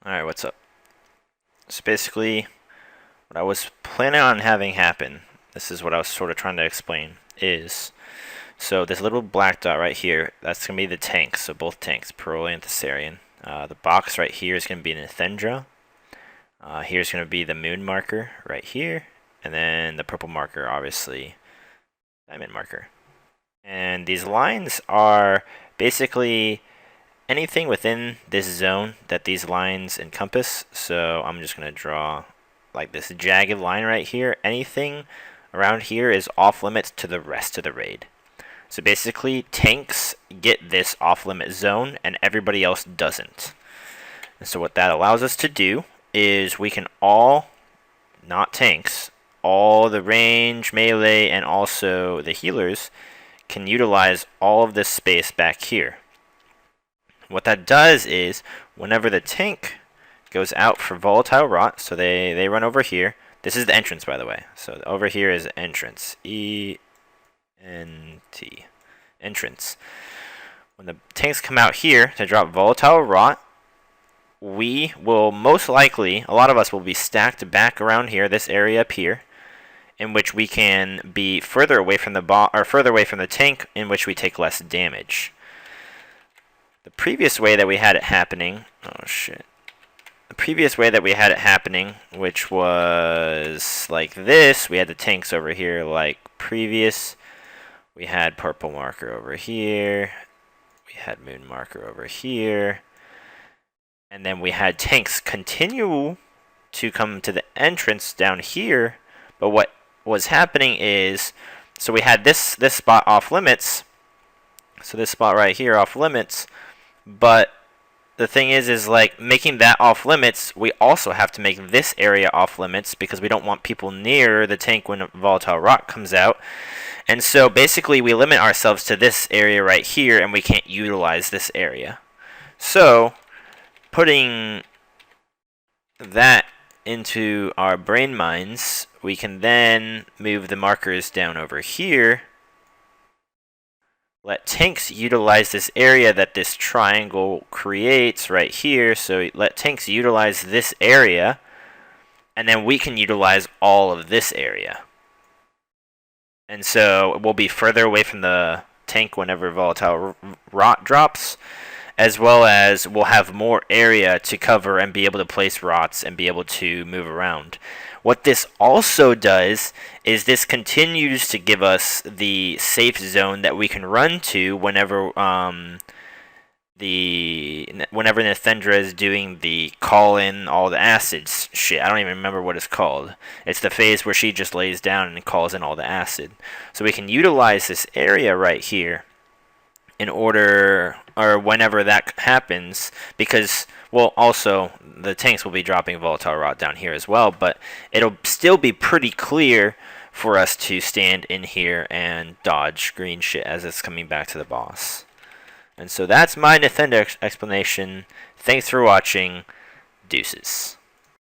Alright, what's up? So basically, what I was planning on having happen, this is what I was sort of trying to explain, is, so this little black dot right here, that's going to be the tanks, so both tanks, Pearl and Thessarian. The box right here is going to be Nythendra. Here's going to be the moon marker right here, and then the purple marker, obviously, diamond marker. And these lines are basically anything within this zone that these lines encompass. So I'm just going to draw like this jagged line right here. Anything around here is off limits to the rest of the raid. So basically, tanks get this off limit zone and everybody else doesn't. And so what that allows us to do is we can all, not tanks, all the range, melee, and also the healers can utilize all of this space back here. What that does is, whenever the tank goes out for volatile rot, so they run over here. This is the entrance, by the way. So over here is entrance. E-N-T. Entrance. When the tanks come out here to drop volatile rot, we will most likely, a lot of us will be stacked back around here, this area up here, in which we can be further away from the tank, in which we take less damage. The previous way that we had it happening, the previous way that we had it happening, which was like this, we had the tanks over here like previous. We had purple marker over here. We had moon marker over here. And then we had tanks continue to come to the entrance down here. But what was happening is, so we had this spot off limits. So this spot right here off limits. But the thing is like making that off limits, we also have to make this area off limits because we don't want people near the tank when volatile rot comes out. And so basically we limit ourselves to this area right here and we can't utilize this area. So putting that into our brain minds, we can then move the markers down over here. Let tanks utilize this area that this triangle creates right here. So let tanks utilize this area, and then we can utilize all of this area. And so we'll be further away from the tank whenever volatile rot drops, as well as we'll have more area to cover and be able to place rots and be able to move around. What this also does is this continues to give us the safe zone that we can run to whenever Nythendra is doing the call in all the acids shit. I don't even remember what it's called. It's the phase where she just lays down and calls in all the acid. So we can utilize this area right here in order, or whenever that happens, because, well, also the tanks will be dropping volatile rot down here as well, but it'll still be pretty clear for us to stand in here and dodge green shit as it's coming back to the boss. And so that's my Nythendra explanation. Thanks for watching. Deuces.